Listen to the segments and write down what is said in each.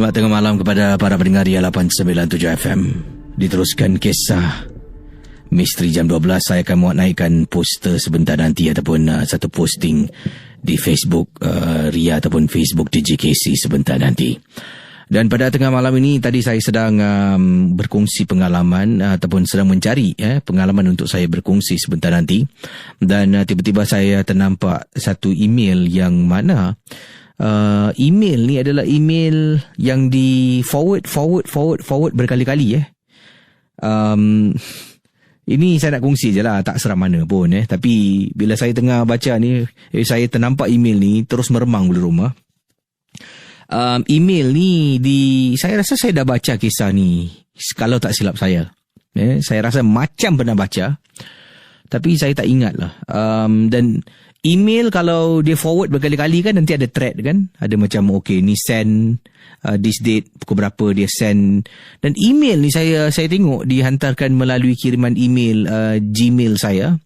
Selamat tengah malam kepada para pendengar Ria 897 FM. Diteruskan kisah Misteri Jam 12. Saya akan muat naikkan poster sebentar nanti ataupun satu posting di Facebook Ria ataupun Facebook DJKC sebentar nanti. Dan pada tengah malam ini tadi saya sedang berkongsi pengalaman ataupun sedang mencari pengalaman untuk saya berkongsi sebentar nanti. Dan tiba-tiba saya ternampak satu email yang mana email ni adalah email yang di forward berkali-kali ini saya nak kongsi je lah, tak seram mana pun tapi bila saya tengah baca ni saya ternampak email ni terus meremang bulu rumah. Email ni saya rasa saya dah baca kisah ni kalau tak silap saya. Saya rasa macam pernah baca tapi saya tak ingat lah. Dan email kalau dia forward berkali-kali kan nanti ada thread kan. Ada macam okay ni send this date pukul berapa dia send. Dan email ni saya tengok dihantarkan melalui kiriman email Gmail saya.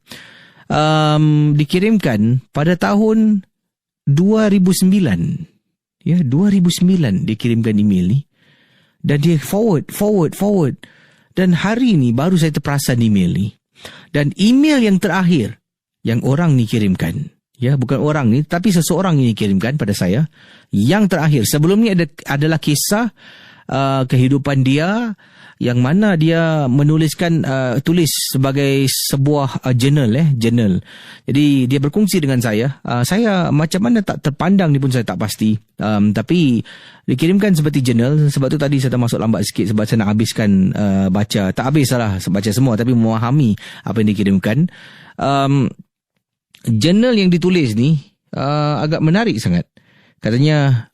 Dikirimkan pada tahun 2009. Ya, 2009 dia kirimkan email ni. Dan dia forward. Dan hari ni baru saya terperasan email ni. Dan email yang terakhir yang orang ni kirimkan, ya, bukan orang ni tapi seseorang ini kirimkan pada saya, yang terakhir. Sebelum ni adalah kisah kehidupan dia yang mana dia menuliskan tulis sebagai sebuah journal. Jadi dia berkongsi dengan saya. Saya macam mana tak terpandang ni pun saya tak pasti. Tapi dikirimkan seperti journal. Sebab tu tadi saya termasuk lambat sikit sebab saya nak habiskan baca. Tak habis lah baca semua tapi memahami apa yang dikirimkan. Journal yang ditulis ni agak menarik sangat. Katanya,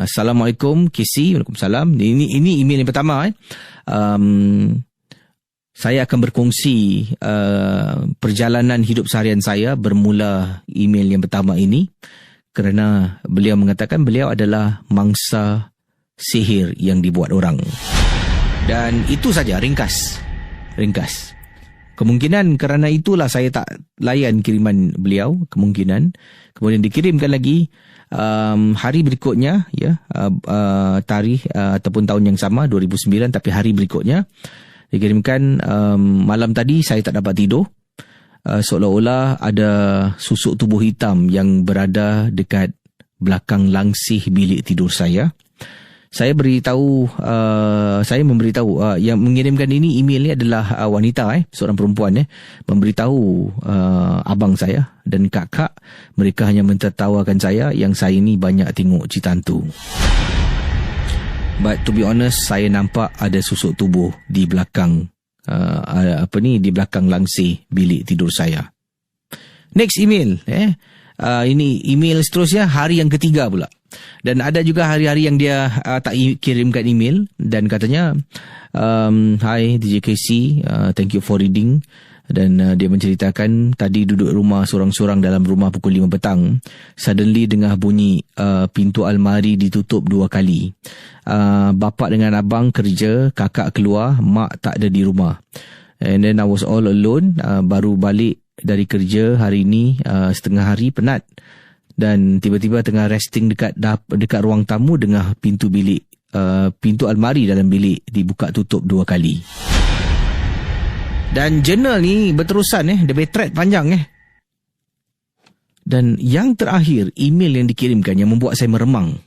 Assalamualaikum Kisi. Waalaikumsalam. Ini email yang pertama. Saya akan berkongsi perjalanan hidup seharian saya bermula email yang pertama ini. Kerana beliau mengatakan beliau adalah mangsa sihir yang dibuat orang. Dan itu saja, ringkas. Kemungkinan kerana itulah saya tak layan kiriman beliau. Kemungkinan. Kemudian dikirimkan lagi hari berikutnya, ya, tarikh ataupun tahun yang sama 2009 tapi hari berikutnya dikirimkan malam tadi saya tak dapat tidur. Seolah-olah ada susuk tubuh hitam yang berada dekat belakang langsih bilik tidur saya. Saya memberitahu yang mengirimkan ini email ni adalah wanita, seorang perempuan, memberitahu abang saya dan kakak. Mereka hanya mentertawakan saya yang saya ni banyak tengok cerita hantu. But to be honest, saya nampak ada susuk tubuh di belakang di belakang langsir bilik tidur saya. Next email, ini email seterusnya hari yang ketiga pula. Dan ada juga hari-hari yang dia tak kirimkan email dan katanya, Hi DJKC, thank you for reading. Dan dia menceritakan tadi duduk rumah sorang-sorang dalam rumah pukul 5 petang. Suddenly dengar bunyi pintu almari ditutup 2 kali. Bapa dengan abang kerja, kakak keluar, mak tak ada di rumah. And then I was all alone, baru balik dari kerja hari ni, setengah hari, penat. Dan tiba-tiba tengah resting dekat ruang tamu, dengar pintu almari dalam bilik dibuka tutup 2 kali. Dan journal ni berterusan, dia berthread panjang. Dan yang terakhir, email yang dikirimkan yang membuat saya meremang.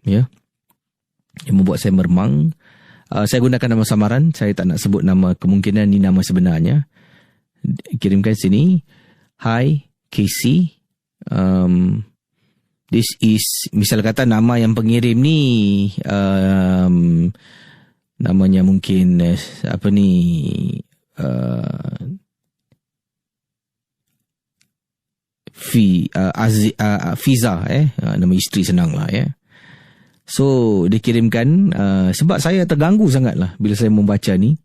Ya. Yang membuat saya meremang. Saya gunakan nama samaran, saya tak nak sebut nama, kemungkinan ni nama sebenarnya. Kirimkan sini, Hi Casey, this is, misal kata nama yang pengirim ni namanya mungkin Fiza, nama isteri senang lah, So dikirimkan, sebab saya terganggu sangat lah bila saya membaca ni.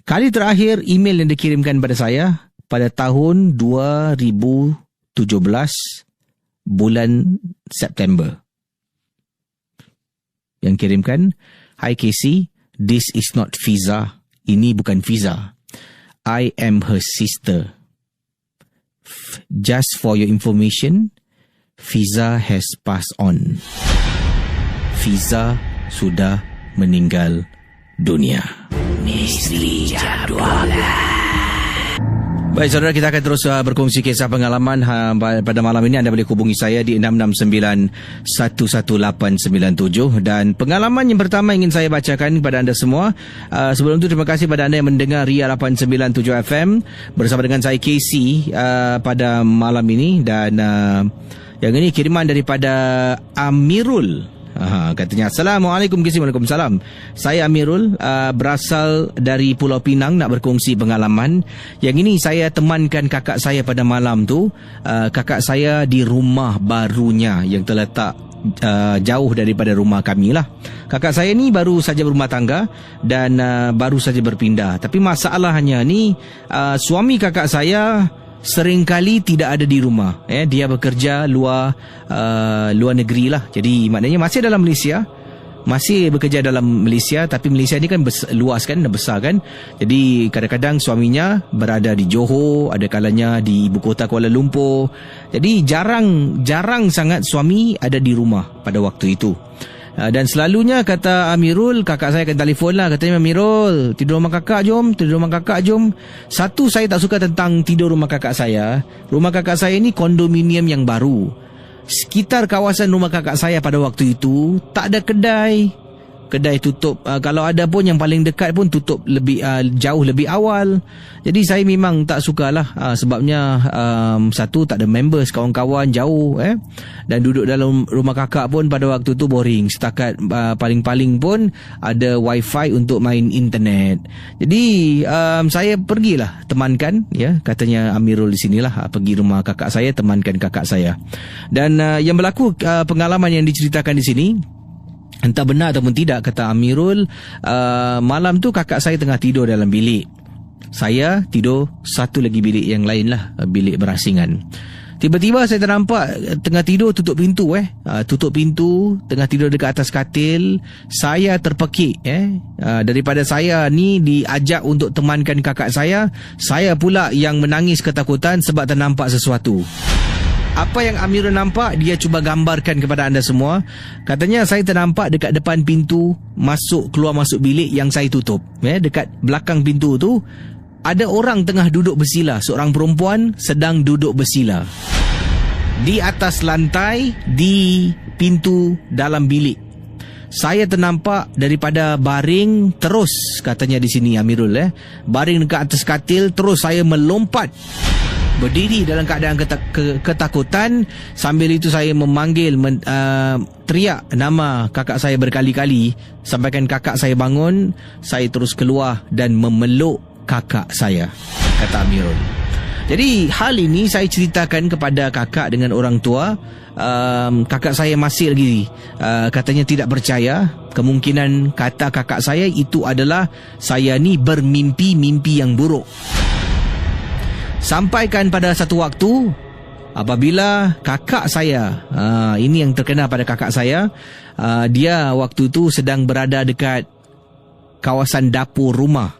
Kali terakhir email yang dikirimkan pada saya pada tahun 2017 bulan September. Yang kirimkan, Hi Casey, this is not Fiza. Ini bukan Fiza. I am her sister. Just for your information, Fiza has passed on. Fiza sudah meninggal dunia. Misteri Jam 12. Baik saudara, kita akan terus berkongsi kisah pengalaman pada malam ini. Anda boleh hubungi saya di 669-11897. Dan pengalaman yang pertama ingin saya bacakan kepada anda semua. Sebelum itu terima kasih pada anda yang mendengar Ria 897 FM bersama dengan saya Casey pada malam ini. Dan yang ini kiriman daripada Amirul. Katanya, Assalamualaikum Kisi. Waalaikumsalam. Saya Amirul, berasal dari Pulau Pinang, nak berkongsi pengalaman. Yang ini saya temankan kakak saya pada malam tu. Kakak saya di rumah barunya yang terletak jauh daripada rumah kami lah. Kakak saya ni baru saja berumah tangga dan baru saja berpindah. Tapi masalahnya ni, suami kakak saya seringkali tidak ada di rumah. Dia bekerja luar negeri lah. Jadi maknanya masih dalam Malaysia. Masih bekerja dalam Malaysia. Tapi Malaysia ni kan luas kan, besar kan. Jadi kadang-kadang suaminya berada di Johor, ada kalanya di ibu kota Kuala Lumpur. Jadi jarang sangat suami ada di rumah pada waktu itu. Dan selalunya kata Amirul, kakak saya akan telefon lah. Katanya, Amirul, tidur rumah kakak jom. Satu, saya tak suka tentang tidur rumah kakak saya. Rumah kakak saya ni kondominium yang baru. Sekitar kawasan rumah kakak saya pada waktu itu tak ada kedai. Kedai tutup, kalau ada pun yang paling dekat pun tutup jauh lebih awal. Jadi saya memang tak sukalah, sebabnya satu, tak ada members, kawan-kawan jauh, dan duduk dalam rumah kakak pun pada waktu tu boring. Setakat paling-paling pun ada wifi untuk main internet. Jadi saya pergilah temankan, katanya Amirul di sinilah, pergi rumah kakak saya, temankan kakak saya. Dan yang berlaku, pengalaman yang diceritakan di sini, entah benar ataupun tidak, kata Amirul, malam tu kakak saya tengah tidur dalam bilik. Saya tidur satu lagi bilik yang lain lah, bilik berasingan. Tiba-tiba saya ternampak tengah tidur tutup pintu. Tutup pintu, tengah tidur dekat atas katil. Saya terpekik. Daripada saya ni diajak untuk temankan kakak saya pula yang menangis ketakutan sebab ternampak sesuatu. Apa yang Amirul nampak, dia cuba gambarkan kepada anda semua. Katanya, saya ternampak dekat depan pintu keluar masuk bilik yang saya tutup. Dekat belakang pintu tu ada orang tengah duduk bersila. Seorang perempuan sedang duduk bersila di atas lantai di pintu dalam bilik. Saya ternampak daripada baring terus, katanya di sini Amirul, baring dekat atas katil, terus saya melompat berdiri dalam keadaan ketakutan. Sambil itu saya memanggil, teriak nama kakak saya berkali-kali. Sampaikan kakak saya bangun, saya terus keluar dan memeluk kakak saya, kata Amirul. Jadi hal ini saya ceritakan kepada kakak dengan orang tua. Kakak saya masih lagi katanya tidak percaya. Kemungkinan kata kakak saya itu adalah saya ni bermimpi-mimpi yang buruk. Sampaikan pada satu waktu, apabila kakak saya, ini yang terkena pada kakak saya, dia waktu itu sedang berada dekat kawasan dapur rumah.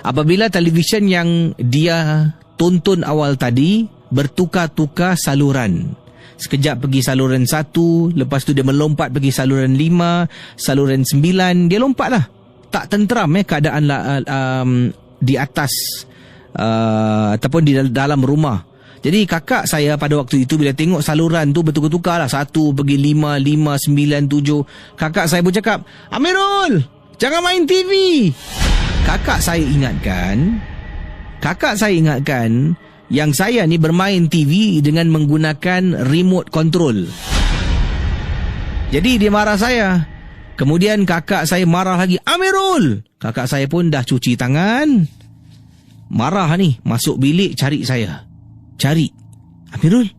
Apabila televisyen yang dia tonton awal tadi bertukar-tukar saluran. Sekejap pergi saluran 1, lepas tu dia melompat pergi saluran 5, saluran 9, dia lompat lah. Tak tenteram keadaan di atas ataupun di dalam rumah. Jadi kakak saya pada waktu itu bila tengok saluran tu bertukar-tukar lah, 1 pergi 5, 5, 9, 7. Kakak saya pun cakap, Amirul, jangan main TV. Kakak saya ingatkan yang saya ni bermain TV dengan menggunakan remote control. Jadi dia marah saya. Kemudian kakak saya marah lagi, Amirul. Kakak saya pun dah cuci tangan, marah ni, masuk bilik cari saya. Cari, Amirul.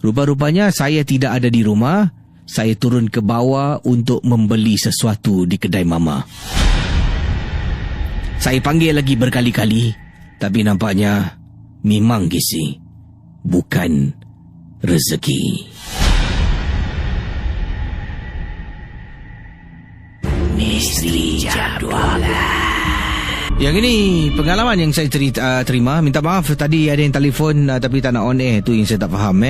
Rupa-rupanya saya tidak ada di rumah. Saya turun ke bawah untuk membeli sesuatu di kedai mama. Saya panggil lagi berkali-kali, tapi nampaknya memang gisi, bukan rezeki. Misteri Jam 12. Yang ini pengalaman yang saya terima. Minta maaf tadi ada yang telefon tapi tak nak on air. Tu yang saya tak faham.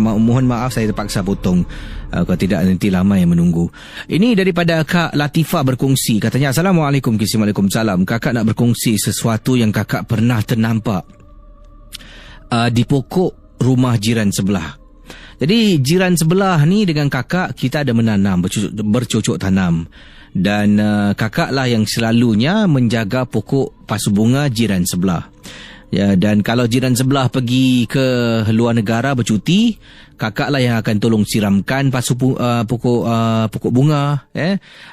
Mohon maaf saya terpaksa potong. Kalau tidak nanti lama yang menunggu. Ini daripada Kak Latifah berkongsi. Katanya, Assalamualaikum, Waalaikumsalam. Kakak nak berkongsi sesuatu yang kakak pernah ternampak di pokok rumah jiran sebelah. Jadi jiran sebelah ni dengan kakak, kita ada menanam, bercocok tanam. Dan kakak lah yang selalunya menjaga pokok pasu bunga jiran sebelah. Ya, dan kalau jiran sebelah pergi ke luar negara bercuti, kakak lah yang akan tolong siramkan pokok bunga.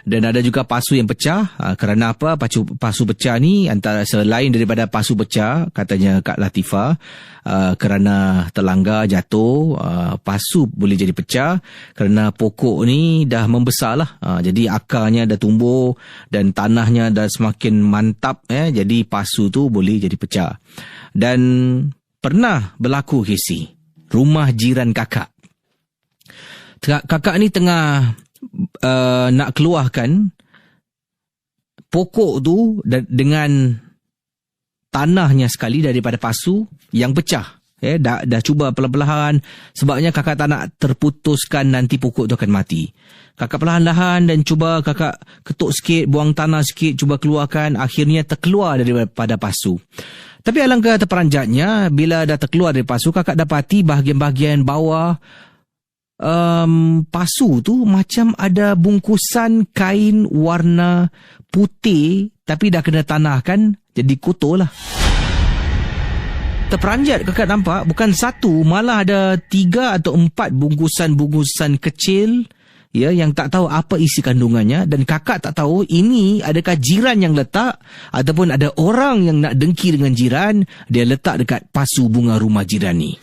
Dan ada juga pasu yang pecah. Kerana apa? Pasu pecah ni antara selain daripada pasu pecah, katanya Kak Latifah, kerana terlanggar jatuh, pasu boleh jadi pecah kerana pokok ni dah membesar lah. Jadi akarnya dah tumbuh dan tanahnya dah semakin mantap. Jadi pasu tu boleh jadi pecah. Dan pernah berlaku Casey, rumah jiran kakak. Kakak ni tengah nak keluarkan pokok tu dengan tanahnya sekali daripada pasu yang pecah. Dah cuba perlahan-lahan sebabnya kakak tak nak terputuskan nanti pokok tu akan mati. Kakak perlahan-lahan dan cuba kakak ketuk sikit, buang tanah sikit, cuba keluarkan. Akhirnya terkeluar daripada pasu. Tapi alangkah terperanjatnya, bila dah terkeluar dari pasu, kakak dapati bahagian-bahagian bawah pasu tu macam ada bungkusan kain warna putih tapi dah kena tanah kan, jadi kotor lah. Terperanjat kakak nampak bukan satu, malah ada 3 atau 4 bungkusan-bungkusan kecil yang tak tahu apa isi kandungannya. Dan kakak tak tahu ini adakah jiran yang letak ataupun ada orang yang nak dengki dengan jiran, dia letak dekat pasu bunga rumah jiran ni.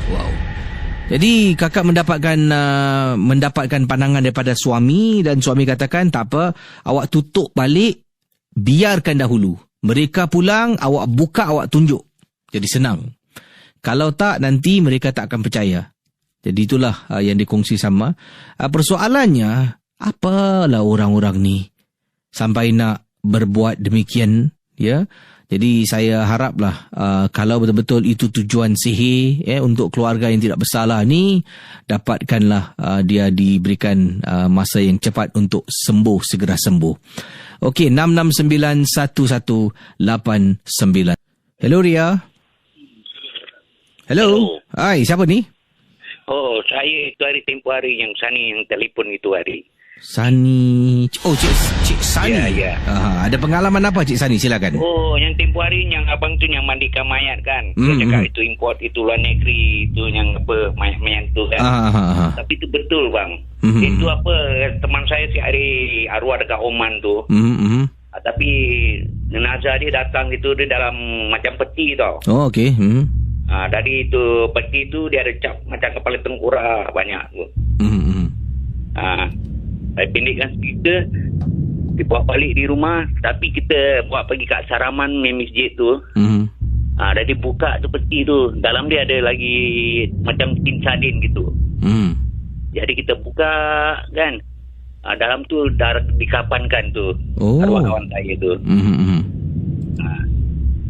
Wow. Jadi kakak mendapatkan pandangan daripada suami, dan suami katakan tak apa, awak tutup balik, biarkan dahulu. Mereka pulang, awak buka, awak tunjuk. Jadi senang. Kalau tak, nanti mereka tak akan percaya. Jadi itulah yang dikongsi sama. Persoalannya, apalah orang-orang ni sampai nak berbuat demikian, ya. Jadi saya haraplah kalau betul-betul itu tujuan sihir untuk keluarga yang tidak bersalah ni, dapatkanlah dia diberikan masa yang cepat untuk sembuh, segera sembuh. Okey, 6691189. Hello Ria. Hello. Hai, siapa ni? Oh, saya itu hari tempoh hari yang Sani yang telefon itu hari. Sani. Oh, Cik Sani. Ya. Ada pengalaman apa Cik Sani? Silakan. Oh, yang tempoh hari yang abang tu yang mandikan mayat kan. Dia cakap itu import, itu luar negeri, itu yang apa, mayat-mayat tu kan. Tapi itu betul bang. Itu apa, teman saya si hari arwah dekat Oman tu. Tapi jenazah dia datang itu dia dalam macam peti tau. Oh, okey. Dari itu peti tu dia ada cap macam kepala tengkorak banyak tu. Saya pendekkan kita dibawa balik di rumah, tapi kita bawa pergi kat Saraman main masjid tu. Dah dibuka tu peti tu, dalam dia ada lagi macam tin sardin gitu. Jadi kita buka kan, dalam tu dah dikapankan tu arwah kawan saya tu.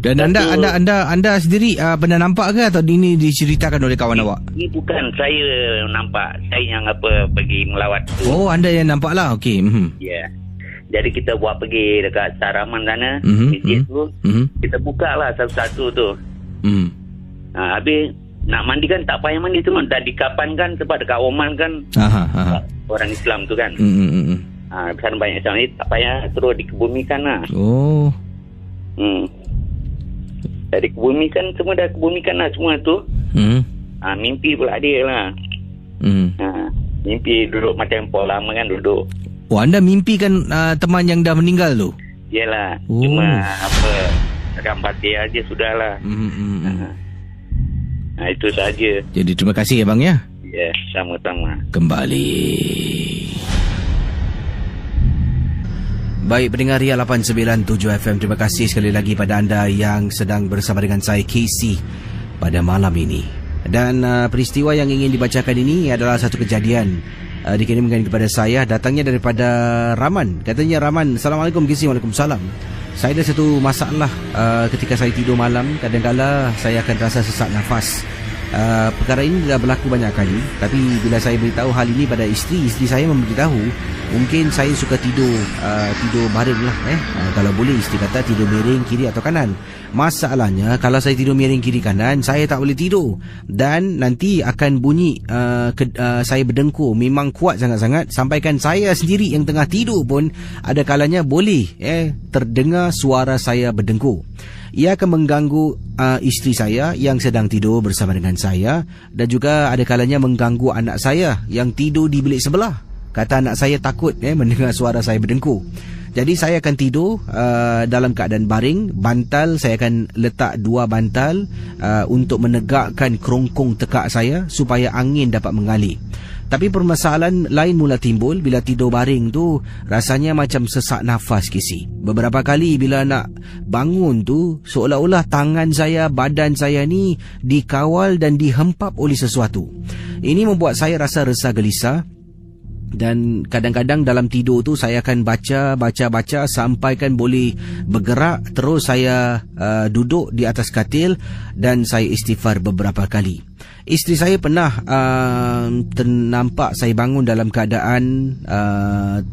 Dan anda sendiri pernah nampak ke atau ini diceritakan oleh kawan awak? Ini bukan saya nampak, saya yang pergi melawat tu. Oh, anda yang nampak lah. Okey. Ya. Jadi kita buat pergi dekat Saraman sana, masjid tu. Kita buka lah satu-satu tu. Habis nak mandi kan tak payah mandi, cuma dah dikapankan sebab dekat Oman kan. Orang Islam tu kan. Sana banyak Islam ni, tak payah terus dikebumikan lah. Oh. Dah dikebumikan, semua dah kebumikan lah semua tu. Mimpi pula dia lah. Mimpi duduk macam poh lama kan duduk. Oh, anda mimpikan teman yang dah meninggal tu? Yelah. Cuma apa, gambar dia aja sudahlah. Itu saja. Jadi terima kasih ya bang ya. Ya, sama-sama. Kembali. Baik, pendengar Ria 897 FM, terima kasih sekali lagi pada anda yang sedang bersama dengan saya Casey pada malam ini. Dan peristiwa yang ingin dibacakan ini adalah satu kejadian dikirimkan kepada saya, datangnya daripada Rahman. Katanya Rahman, Assalamualaikum KC. Waalaikumsalam. Saya ada satu masalah ketika saya tidur malam. Kadang-kadang saya akan rasa sesak nafas. Perkara ini dah berlaku banyak kali, tapi bila saya beritahu hal ini pada isteri saya memberitahu mungkin saya suka tidur baring lah. Kalau boleh, isteri kata tidur miring kiri atau kanan. Masalahnya kalau saya tidur miring kiri kanan, saya tak boleh tidur dan nanti akan bunyi saya berdengkur memang kuat sangat-sangat, sampaikan saya sendiri yang tengah tidur pun ada kalanya boleh terdengar suara saya berdengkur. Ia akan mengganggu isteri saya yang sedang tidur bersama dengan saya, dan juga ada kalanya mengganggu anak saya yang tidur di bilik sebelah. Kata anak saya takut mendengar suara saya berdengkur. Jadi saya akan tidur dalam keadaan baring. Bantal saya akan letak 2 bantal untuk menegakkan kerongkong tekak saya supaya angin dapat mengalir. Tapi permasalahan lain mula timbul bila tidur baring tu, rasanya macam sesak nafas KC. Beberapa kali bila nak bangun tu, seolah-olah tangan saya, badan saya ni dikawal dan dihempap oleh sesuatu. Ini membuat saya rasa resah gelisah. Dan kadang-kadang dalam tidur tu saya akan baca sampai kan boleh bergerak. Terus saya duduk di atas katil dan saya istighfar beberapa kali. Isteri saya pernah ternampak saya bangun dalam keadaan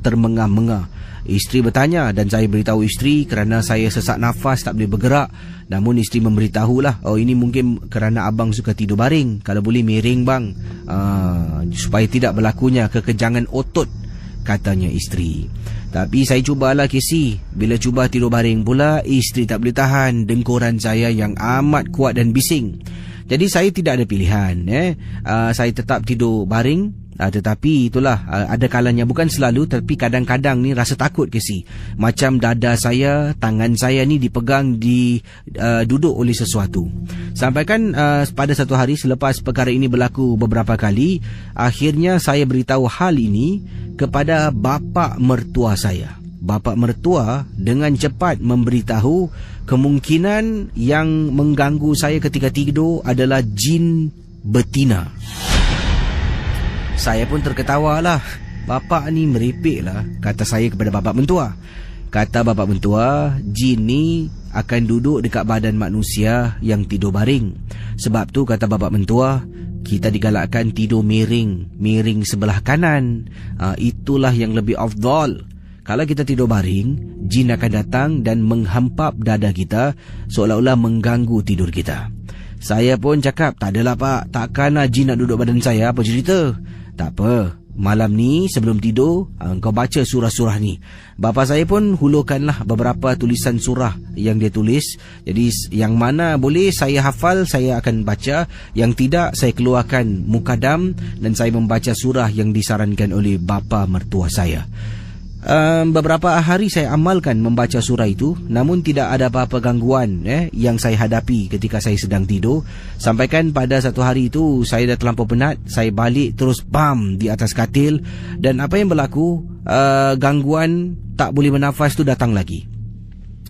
termengah-mengah. Isteri bertanya dan saya beritahu isteri kerana saya sesak nafas, tak boleh bergerak. Namun isteri memberitahulah, oh ini mungkin kerana abang suka tidur baring, kalau boleh miring bang, supaya tidak berlakunya kekejangan otot, katanya isteri. Tapi saya cubalah KC. Bila cuba tidur baring pula, isteri tak boleh tahan dengkuran saya yang amat kuat dan bising. Jadi saya tidak ada pilihan. Saya tetap tidur baring. Tetapi itulah, ada kalanya, bukan selalu, tapi kadang-kadang ni rasa takut KC. Macam dada saya, tangan saya ni dipegang, duduk oleh sesuatu. Sampai kan pada satu hari selepas perkara ini berlaku beberapa kali, akhirnya saya beritahu hal ini kepada bapa mertua saya. Bapa mertua dengan cepat memberitahu kemungkinan yang mengganggu saya ketika tidur adalah jin betina. Saya pun terketawa lah. Bapak ni merepek lah, kata saya kepada bapa mentua. Kata bapa mentua, jin ni akan duduk dekat badan manusia yang tidur baring. Sebab tu kata bapa mentua, kita digalakkan tidur miring sebelah kanan. Itulah yang lebih afdal. Kalau kita tidur baring, jin akan datang dan menghempap dada kita seolah-olah mengganggu tidur kita. Saya pun cakap, tak adalah pak, takkanlah jin nak duduk badan saya, apa cerita? Tak apa, malam ni sebelum tidur kau baca surah-surah ni. Bapa saya pun hulurkanlah beberapa tulisan surah yang dia tulis. Jadi yang mana boleh saya hafal, saya akan baca. Yang tidak, saya keluarkan mukadam dan saya membaca surah yang disarankan oleh bapa mertua saya. Beberapa hari saya amalkan membaca surah itu, namun tidak ada apa-apa gangguan yang saya hadapi ketika saya sedang tidur. Sampaikan pada satu hari itu saya dah terlampau penat, saya balik terus bam di atas katil, dan apa yang berlaku, gangguan tak boleh bernafas tu datang lagi.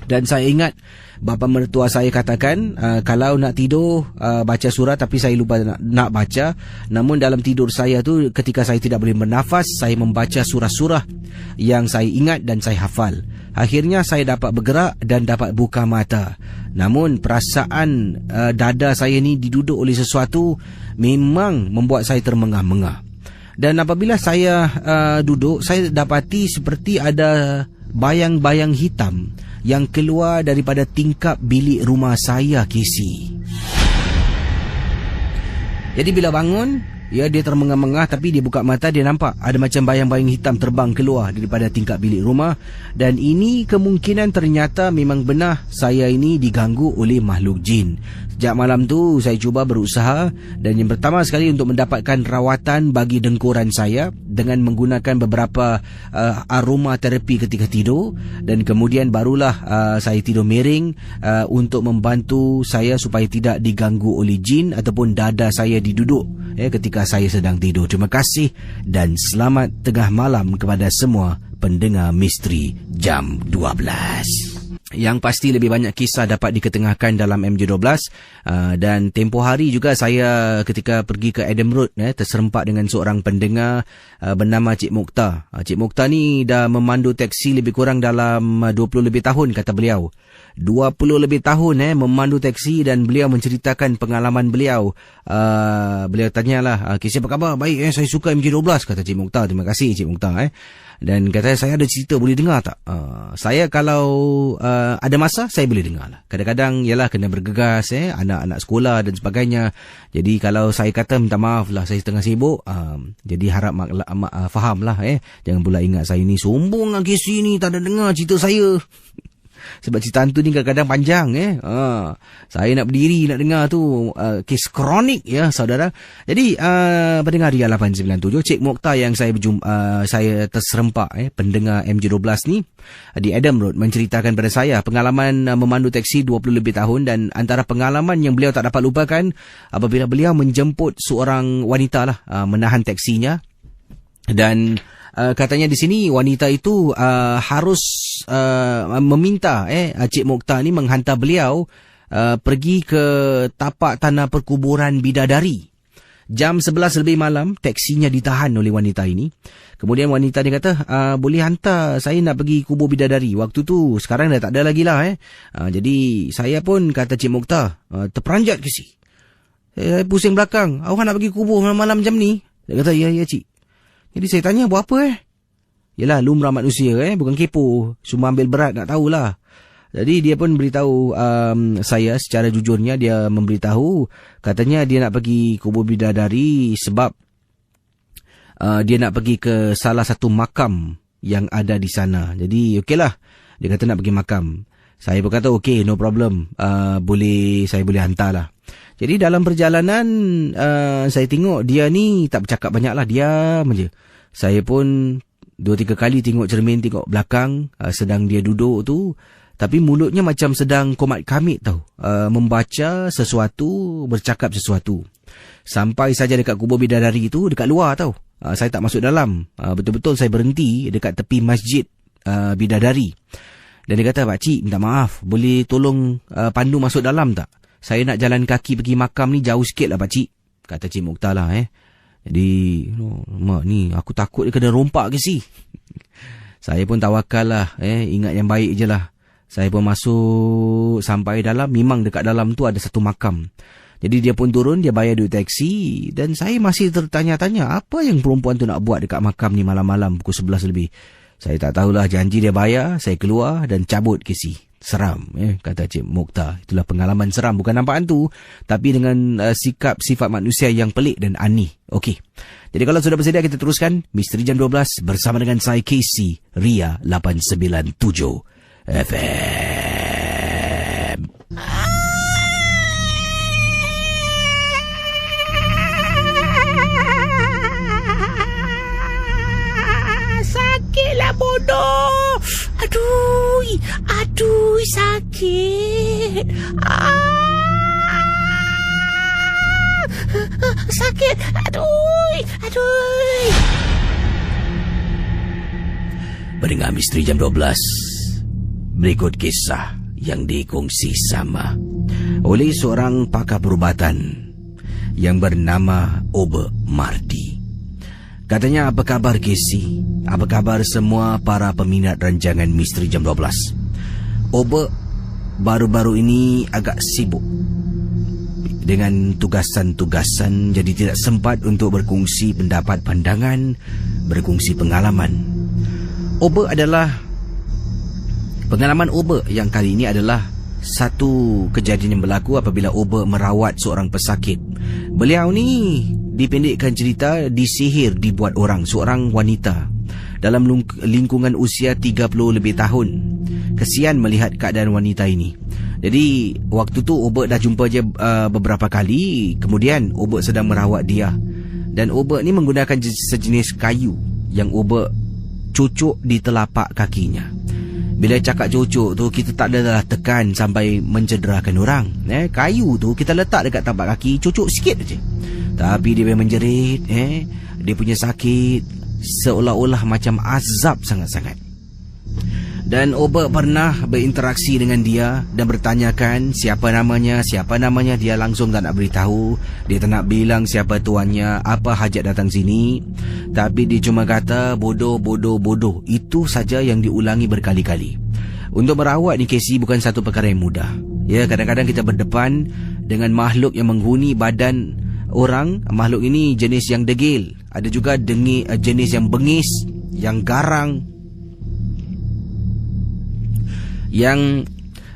Dan saya ingat bapa mertua saya katakan, kalau nak tidur baca surah, tapi saya lupa nak baca. Namun dalam tidur saya tu, ketika saya tidak boleh bernafas, saya membaca surah-surah yang saya ingat dan saya hafal. Akhirnya saya dapat bergerak dan dapat buka mata. Namun perasaan dada saya ni diduduk oleh sesuatu memang membuat saya termengah-mengah. Dan apabila saya duduk, saya dapati seperti ada bayang-bayang hitam yang keluar daripada tingkap bilik rumah saya KC. Jadi bila bangun, dia termengah-mengah, tapi dia buka mata, dia nampak ada macam bayang-bayang hitam terbang keluar daripada tingkap bilik rumah. Dan ini kemungkinan ternyata memang benar saya ini diganggu oleh makhluk jin. Sejak malam tu saya cuba berusaha, dan yang pertama sekali untuk mendapatkan rawatan bagi dengkuran saya dengan menggunakan beberapa aromaterapi ketika tidur, dan kemudian barulah saya tidur miring untuk membantu saya supaya tidak diganggu oleh jin ataupun dada saya diduduk ketika saya sedang tidur. Terima kasih dan selamat tengah malam kepada semua pendengar Misteri Jam 12. Yang pasti lebih banyak kisah dapat diketengahkan dalam MJ12, dan tempoh hari juga saya ketika pergi ke Adam Road terserempak dengan seorang pendengar bernama Cik Mokhtar. Cik Mokhtar ni dah memandu teksi lebih kurang dalam 20 lebih tahun, kata beliau. 20 lebih tahun memandu teksi, dan beliau menceritakan pengalaman beliau. Beliau tanyalah, "Kisah apa khabar?" "Baik, saya suka MJ12," kata Cik Mokhtar. Terima kasih Cik Mokhtar. Dan kata saya ada cerita, boleh dengar tak? Saya kalau ada masa, saya boleh dengar lah. Kadang-kadang yalah kena bergegas, anak-anak sekolah dan sebagainya. Jadi kalau saya kata minta maaf lah, saya tengah sibuk. Jadi harap faham lah. Jangan pula ingat saya ni sombong dengan kes ni, tak ada dengar cerita saya. Sebab cerita hantu ni kadang-kadang panjang. Saya nak berdiri nak dengar tu kes kronik ya saudara. Jadi pendengar Ria 897, Cik Mokhtar yang saya terserempak pendengar MJ12 ni di Adam Road menceritakan pada saya pengalaman memandu teksi 20 lebih tahun, dan antara pengalaman yang beliau tak dapat lupakan apabila beliau menjemput seorang wanita lah menahan teksinya. Dan katanya di sini wanita itu harus meminta Cik Mokhtar ni menghantar beliau pergi ke tapak tanah perkuburan bidadari. Jam 11 lebih malam teksinya ditahan oleh wanita ini. Kemudian wanita ni kata, "Boleh hantar saya nak pergi kubur bidadari." Waktu tu sekarang dah tak ada lagi lah. Jadi saya pun kata Cik Mokhtar, terperanjat ke si? Saya pusing belakang. "Awak nak pergi kubur malam-malam macam ni?" Dia kata, "Ya cik." Jadi saya tanya, "Buat apa Yelah, lumrah manusia bukan kepo. Cuma ambil berat nak tahulah. Jadi dia pun beritahu saya secara jujurnya, dia memberitahu katanya dia nak pergi kubur bidadari sebab dia nak pergi ke salah satu makam yang ada di sana. Jadi okeylah, dia kata nak pergi makam. Saya pun kata okey, no problem, saya boleh hantarlah. Jadi dalam perjalanan saya tengok dia ni tak bercakap banyak lah, diam je. Saya pun 2-3 kali tengok cermin, tengok belakang sedang dia duduk tu. Tapi mulutnya macam sedang komat kamit tau. Membaca sesuatu, bercakap sesuatu. Sampai saja dekat kubur bidadari tu, dekat luar tau. Saya tak masuk dalam. Betul-betul saya berhenti dekat tepi masjid bidadari. Dan dia kata, "Pakcik, minta maaf. Boleh tolong pandu masuk dalam tak? Saya nak jalan kaki pergi makam ni jauh sikit lah pakcik." Kata Cik Mokhtar lah Jadi, mak ni aku takut dia kena rompak ke si. Saya pun tawakal lah. Ingat yang baik je lah. Saya pun masuk sampai dalam. Memang dekat dalam tu ada satu makam. Jadi dia pun turun, dia bayar duit taksi. Dan saya masih tertanya-tanya, apa yang perempuan tu nak buat dekat makam ni malam-malam pukul 11 lebih. Saya tak tahulah, janji dia bayar. Saya keluar dan cabut ke si. Seram, kata Cik Mokhtar. Itulah pengalaman seram. Bukan nampak hantu, tapi dengan sifat manusia yang pelik dan aneh. Okey. Jadi kalau sudah bersedia, kita teruskan Misteri Jam 12 bersama dengan saya Casey, Ria 897 FM. Sakitlah bodoh. Aduh, sakit. Sakit. Aduh. Pendengar Misteri Jam 12, berikut kisah yang dikongsi sama oleh seorang pakar perubatan yang bernama Obe Mardi. Katanya, apa kabar Casey? Apa kabar semua para peminat rancangan Misteri Jam 12? Obe baru-baru ini agak sibuk dengan tugasan-tugasan, jadi tidak sempat untuk berkongsi pendapat pandangan, berkongsi pengalaman. Pengalaman Obe yang kali ini adalah satu kejadian yang berlaku apabila Obe merawat seorang pesakit. Beliau ni, dipendekkan cerita, disihir dibuat orang, seorang wanita dalam lingkungan usia 30 lebih tahun. Kesian melihat keadaan wanita ini. Jadi waktu tu Obe dah jumpa je beberapa kali. Kemudian Obe sedang merawat dia. Dan Obe ni menggunakan sejenis kayu yang Obe cucuk di telapak kakinya. Bila cakap cucuk tu, kita tak adalah tekan sampai mencederakan orang. Kayu tu kita letak dekat telapak kaki, cucuk sikit aja. Tapi dia menjerit, dia punya sakit seolah-olah macam azab sangat-sangat. Dan Obek pernah berinteraksi dengan dia dan bertanyakan siapa namanya. Dia langsung tak nak beritahu. Dia tak nak bilang siapa tuannya, apa hajat datang sini. Tapi dia cuma kata bodoh. Itu saja yang diulangi berkali-kali. Untuk merawat ni Casey bukan satu perkara yang mudah. Ya, kadang-kadang kita berdepan dengan makhluk yang menghuni badan orang. Makhluk ini jenis yang degil, ada juga jenis yang bengis, yang garang, yang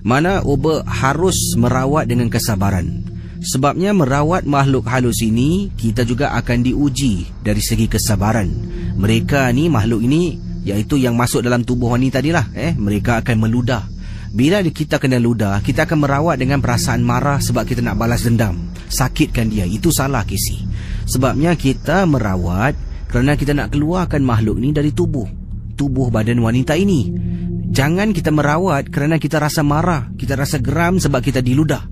mana Obek harus merawat dengan kesabaran. Sebabnya merawat makhluk halus ini, kita juga akan diuji dari segi kesabaran. Mereka ni, makhluk ini, iaitu yang masuk dalam tubuh wanita tadilah, mereka akan meludah. Bila kita kena ludah, kita akan merawat dengan perasaan marah sebab kita nak balas dendam, sakitkan dia. Itu salah, Casey. Sebabnya kita merawat kerana kita nak keluarkan makhluk ni dari tubuh badan wanita ini. Jangan kita merawat kerana kita rasa marah, kita rasa geram sebab kita diludah.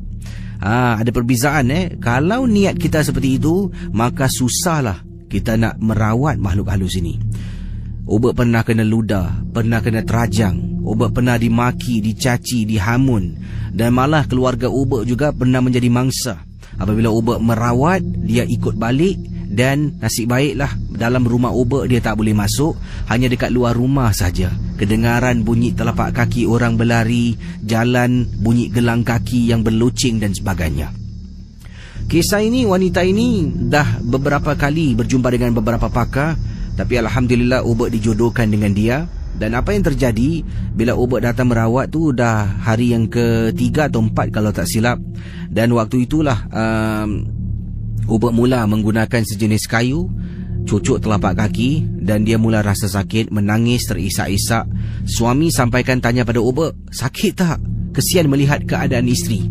Ada perbezaan. Kalau niat kita seperti itu, maka susahlah kita nak merawat makhluk halus ini. Obek pernah kena ludah, pernah kena terajang. Obek pernah dimaki, dicaci, dihamun. Dan malah keluarga Obek juga pernah menjadi mangsa. Apabila Obek merawat, dia ikut balik. Dan nasib baiklah dalam rumah Obek dia tak boleh masuk, hanya dekat luar rumah saja. Kedengaran bunyi telapak kaki orang berlari, jalan, bunyi gelang kaki yang berloceng dan sebagainya. Kisah ini, wanita ini dah beberapa kali berjumpa dengan beberapa pakar, tapi Alhamdulillah Obek dijodohkan dengan dia. Dan apa yang terjadi bila Obek datang merawat tu dah hari yang ke-3 atau 4 kalau tak silap. Dan waktu itulah Obek mula menggunakan sejenis kayu, cucuk telapak kaki, dan dia mula rasa sakit, menangis terisak-isak. Suami sampaikan tanya pada Obek, sakit tak? Kesian melihat keadaan isteri.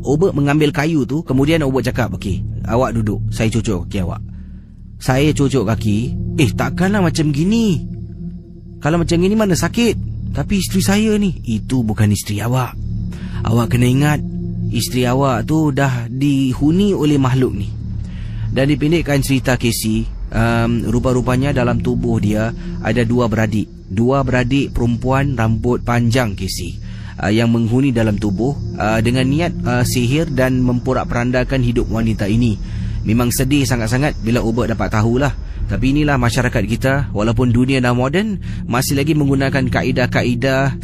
Obek mengambil kayu tu, kemudian Obek cakap, okey, awak duduk, saya cucuk kaki awak. Saya cucuk kaki, takkanlah macam gini. Kalau macam gini mana sakit? Tapi isteri saya ni, itu bukan isteri awak. Awak kena ingat, isteri awak tu dah dihuni oleh makhluk ni. Dan dipendekkan cerita Casey, rupa-rupanya dalam tubuh dia ada dua beradik perempuan rambut panjang, Casey, yang menghuni dalam tubuh dengan niat sihir dan memporak-perandakan hidup wanita ini. Memang sedih sangat-sangat bila Obek dapat tahulah. Tapi inilah masyarakat kita, walaupun dunia dah moden, masih lagi menggunakan kaedah-kaedah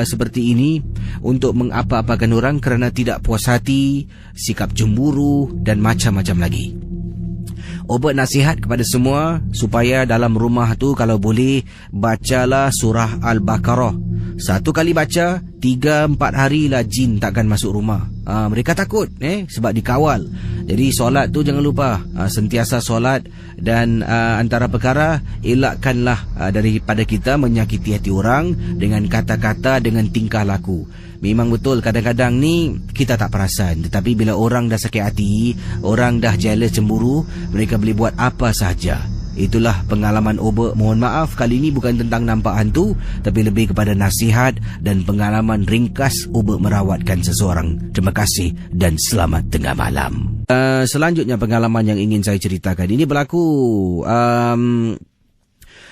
seperti ini untuk mengapa-apakan orang kerana tidak puas hati, sikap cemburu dan macam-macam lagi. Obek nasihat kepada semua supaya dalam rumah tu kalau boleh bacalah surah Al-Baqarah. Satu kali baca, 3-4 hari lah jin takkan masuk rumah. Mereka takut sebab dikawal. Jadi solat tu jangan lupa, sentiasa solat. Dan antara perkara, elakkanlah daripada kita menyakiti hati orang dengan kata-kata, dengan tingkah laku. Memang betul kadang-kadang ni kita tak perasan, tetapi bila orang dah sakit hati, orang dah jealous, cemburu, mereka boleh buat apa sahaja. Itulah pengalaman Obek. Mohon maaf, kali ini bukan tentang nampak hantu, tapi lebih kepada nasihat dan pengalaman ringkas Obek merawatkan seseorang. Terima kasih dan selamat tengah malam. Selanjutnya pengalaman yang ingin saya ceritakan ini berlaku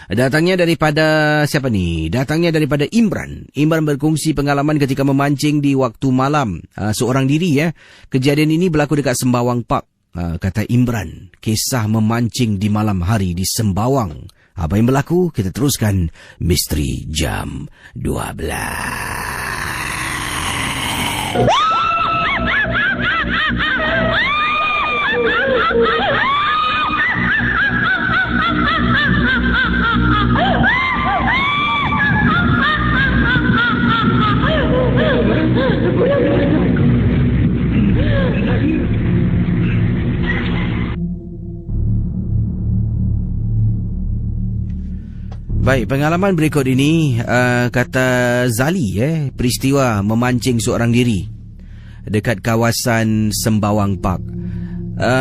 datangnya daripada siapa ni? Datangnya daripada Imran. Imran berkongsi pengalaman ketika memancing di waktu malam, seorang diri. Kejadian ini berlaku dekat Sembawang Park. Kata Imran, kisah memancing di malam hari di Sembawang. Apa yang berlaku? Kita teruskan Misteri Jam 12. Baik, pengalaman berikut ini kata Zali, peristiwa memancing seorang diri dekat kawasan Sembawang Park.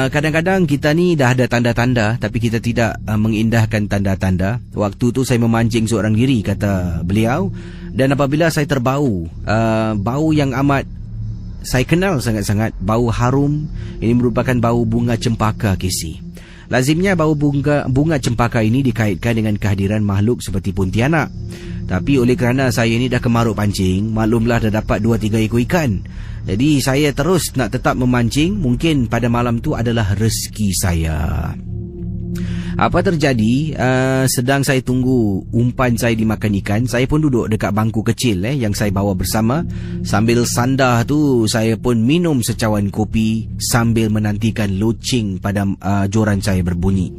Kadang-kadang kita ni dah ada tanda-tanda, tapi kita tidak mengindahkan tanda-tanda. Waktu tu saya memancing seorang diri, kata beliau, dan apabila saya terbau, bau yang amat saya kenal sangat-sangat, bau harum. Ini merupakan bau bunga cempaka, Casey. Lazimnya bau bunga cempaka ini dikaitkan dengan kehadiran makhluk seperti Pontianak. Tapi oleh kerana saya ni dah kemaruk pancing, maklumlah dah dapat 2-3 ekor ikan. Jadi saya terus nak tetap memancing. Mungkin pada malam tu adalah rezeki saya. Apa terjadi? Sedang saya tunggu umpan saya dimakan ikan, saya pun duduk dekat bangku kecil yang saya bawa bersama. Sambil sandah tu, saya pun minum secawan kopi sambil menantikan loceng pada joran saya berbunyi.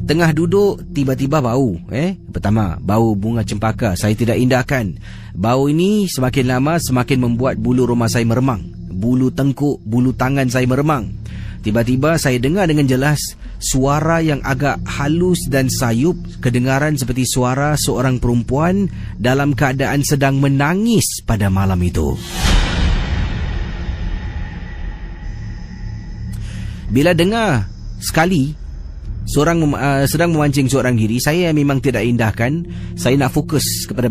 Tengah duduk, tiba-tiba bau. Pertama, bau bunga cempaka. Saya tidak indahkan. Bau ini semakin lama semakin membuat bulu rumah saya meremang. Bulu tengkuk, bulu tangan saya meremang. Tiba-tiba saya dengar dengan jelas suara yang agak halus dan sayup, kedengaran seperti suara seorang perempuan dalam keadaan sedang menangis pada malam itu. Bila dengar sekali seorang sedang memancing seorang diri, saya memang tidak indahkan. Saya nak fokus kepada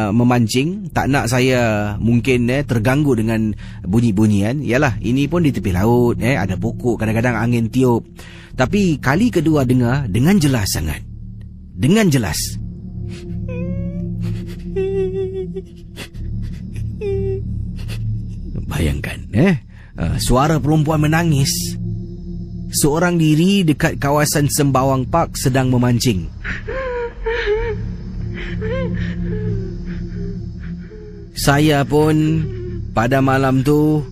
memancing, tak nak saya mungkin terganggu dengan bunyi-bunyian. Yalah, ini pun di tepi laut, ada pokok, kadang-kadang angin tiup. Tapi kali kedua dengar dengan jelas sangat. Dengan jelas. Bayangkan, suara perempuan menangis. Seorang diri dekat kawasan Sembawang Park sedang memancing. Saya pun pada malam tu,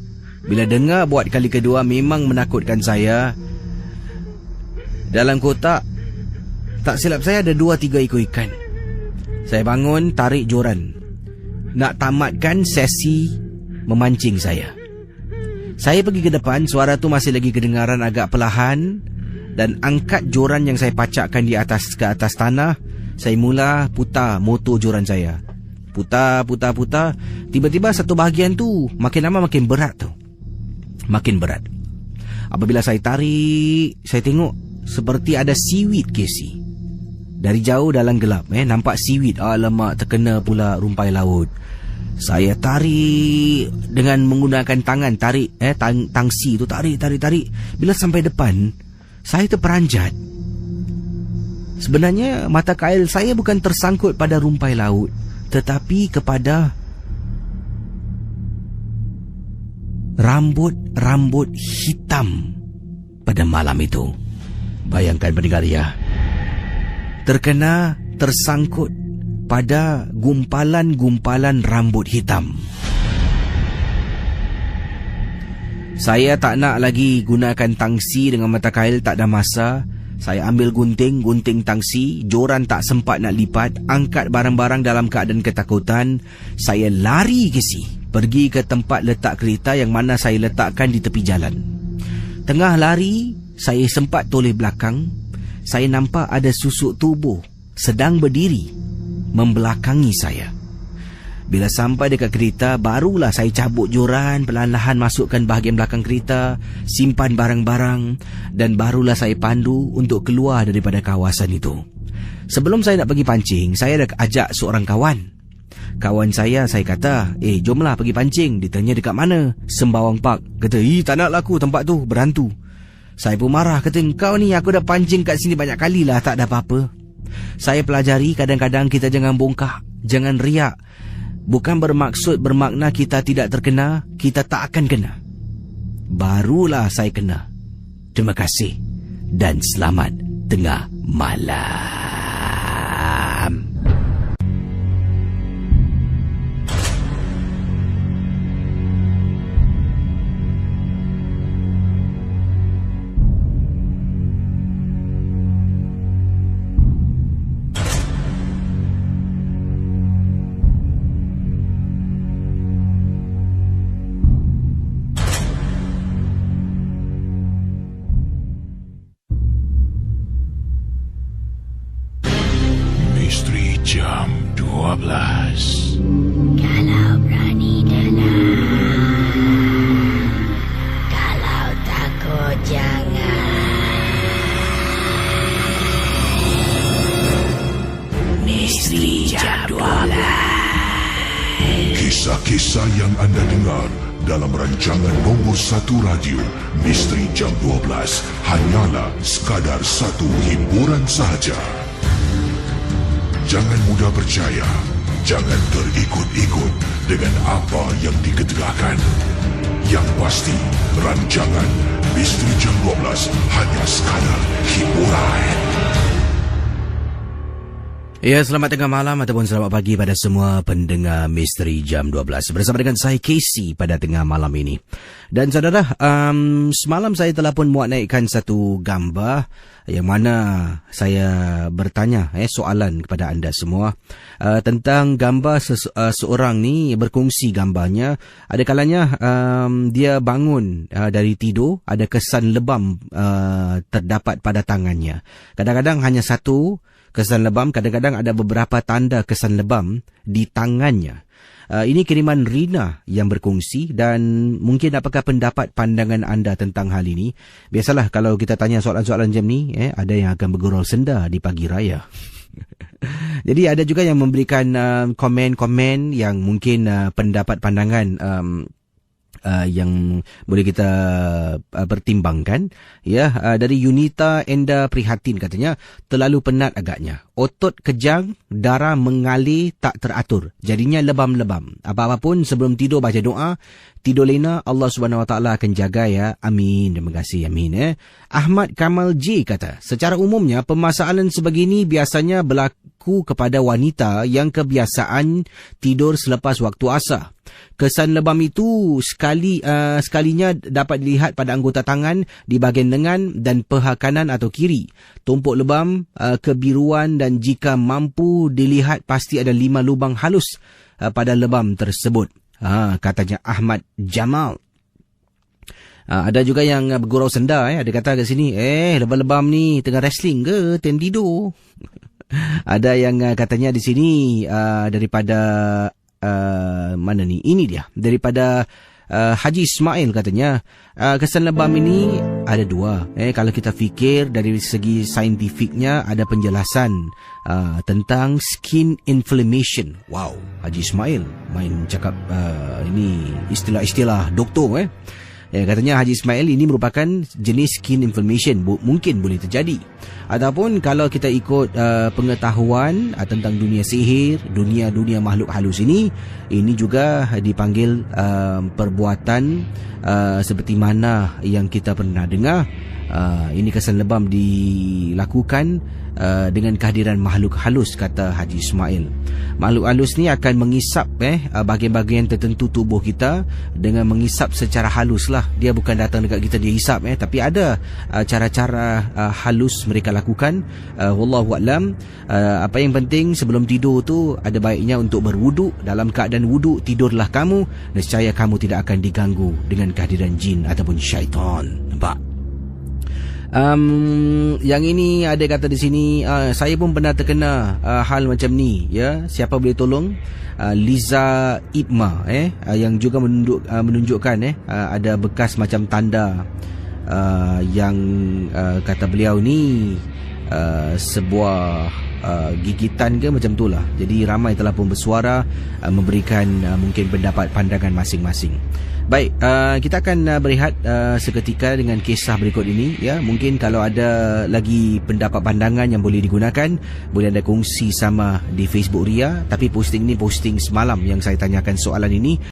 bila dengar buat kali kedua, memang menakutkan saya. Dalam kotak, tak silap saya ada 2-3 ekor ikan. Saya bangun, tarik joran, nak tamatkan sesi memancing saya. Saya pergi ke depan, suara tu masih lagi kedengaran agak perlahan, dan angkat joran yang saya pacakkan ke atas tanah. Saya mula putar motor joran saya. Putar. Tiba-tiba satu bahagian tu makin lama makin berat tu. Makin berat. Apabila saya tarik, saya tengok seperti ada seaweed, Casey. Dari jauh dalam gelap, nampak seaweed. Alamak, terkena pula rumpai laut. Saya tarik dengan menggunakan tangan, tarik tangsi tu, tarik. Bila sampai depan, saya terperanjat. Sebenarnya mata kail saya bukan tersangkut pada rumpai laut, tetapi kepada rambut hitam pada malam itu. Bayangkan pendengar ya, tersangkut pada gumpalan-gumpalan rambut hitam. Saya tak nak lagi gunakan tangsi dengan mata kail, tak ada masa. Saya ambil gunting tangsi, joran tak sempat nak lipat, angkat barang-barang dalam keadaan ketakutan. Saya lari pergi ke tempat letak kereta yang mana saya letakkan di tepi jalan. Tengah lari, saya sempat toleh belakang. Saya nampak ada susuk tubuh sedang berdiri membelakangi saya. Bila sampai dekat kereta, barulah saya cabut joran, perlahan-lahan masukkan bahagian belakang kereta, simpan barang-barang, dan barulah saya pandu untuk keluar daripada kawasan itu. Sebelum saya nak pergi pancing, saya dah ajak seorang kawan. Kawan saya kata, jomlah pergi pancing. Dia tanya dekat mana? Sembawang Park. Kata, tak nak laku tempat tu, berhantu. Saya pun marah, kata, kau ni aku dah pancing kat sini banyak kali lah, tak ada apa-apa. Saya pelajari kadang-kadang kita jangan bongkah, jangan riak. Bukan bermakna kita tidak terkena, kita tak akan kena. Barulah saya kena. Terima kasih dan selamat tengah malam. Jam 12. Kalau berani dengar, kalau takut jangan. Misteri Jam 12. Kisah-kisah yang anda dengar dalam rancangan nombor 1 radio Misteri Jam 12 hanyalah sekadar satu hiburan sahaja. Jangan mudah percaya Jangan terikut-ikut dengan apa yang diketegakkan. Yang pasti, rancangan Misteri Jam 12 hanya sekadar hiburan. Ya, selamat tengah malam ataupun selamat pagi pada semua pendengar Misteri Jam 12. Bersama dengan saya Casey pada tengah malam ini. Dan saudara, semalam saya telah pun muat naikkan satu gambar yang mana saya bertanya soalan kepada anda semua tentang gambar seorang ni berkongsi gambarnya. Ada kalanya dia bangun dari tidur, ada kesan lebam terdapat pada tangannya. Kadang-kadang hanya satu kesan lebam, kadang-kadang ada beberapa tanda kesan lebam di tangannya. Ini kiriman Rina yang berkongsi dan mungkin apakah pendapat pandangan anda tentang hal ini. Biasalah kalau kita tanya soalan-soalan macam ni, ada yang akan bergurau senda di pagi raya. Jadi ada juga yang memberikan komen-komen yang mungkin pendapat pandangan yang boleh kita pertimbangkan. Dari Yunita Enda Prihatin katanya, terlalu penat agaknya. Otot kejang, darah mengalir tak teratur. Jadinya lebam-lebam. Apa-apa pun sebelum tidur baca doa. Tidur lena, Allah SWT akan jaga ya. Amin. Terima kasih. Amin. Ahmad Kamal J kata, secara umumnya permasalahan sebegini biasanya berlaku kepada wanita yang kebiasaan tidur selepas waktu asar. Kesan lebam itu sekalinya dapat dilihat pada anggota tangan di bahagian lengan dan paha kanan atau kiri. Tumpuk lebam, kebiruan dan jika mampu dilihat pasti ada 5 lubang halus pada lebam tersebut. Katanya Ahmad Jamal. Ada juga yang bergurau senda. Ada kata kat sini, lebam-lebam ni tengah wrestling ke? Tengah tidur. Ada yang katanya di sini daripada mana ni? Ini dia. Daripada Haji Ismail katanya, kesan lebam ini ada 2. Kalau kita fikir dari segi saintifiknya, ada penjelasan tentang skin inflammation. Wow, Haji Ismail main cakap ini istilah-istilah doktor. Katanya Haji Ismail ini merupakan jenis skin inflammation, mungkin boleh terjadi. Ataupun kalau kita ikut pengetahuan tentang dunia sihir, dunia makhluk halus ini juga dipanggil perbuatan seperti mana yang kita pernah dengar. Ini kesan lebam dilakukan dengan kehadiran makhluk halus, kata Haji Ismail. Makhluk halus ni akan mengisap bahagian-bahagian tertentu tubuh kita dengan mengisap secara halus lah. Dia bukan datang dekat kita dia hisap, tapi ada cara-cara halus mereka lakukan. Wallahu a'lam. Apa yang penting sebelum tidur tu ada baiknya untuk berwuduk. Dalam keadaan wuduk tidurlah kamu, nescaya kamu tidak akan diganggu dengan kehadiran jin ataupun syaitan. Nampak? Yang ini ada kata di sini, saya pun pernah terkena hal macam ni. Siapa boleh tolong? Liza Ibma yang juga menunjukkan ada bekas macam tanda yang kata beliau ni sebuah gigitan ke macam tu lah. Jadi ramai telah pun bersuara memberikan mungkin pendapat pandangan masing-masing. Baik, kita akan berehat seketika dengan kisah berikut ini. Mungkin kalau ada lagi pendapat pandangan yang boleh digunakan, boleh anda kongsi sama di Facebook Ria. Tapi posting ni posting semalam yang saya tanyakan soalan ini.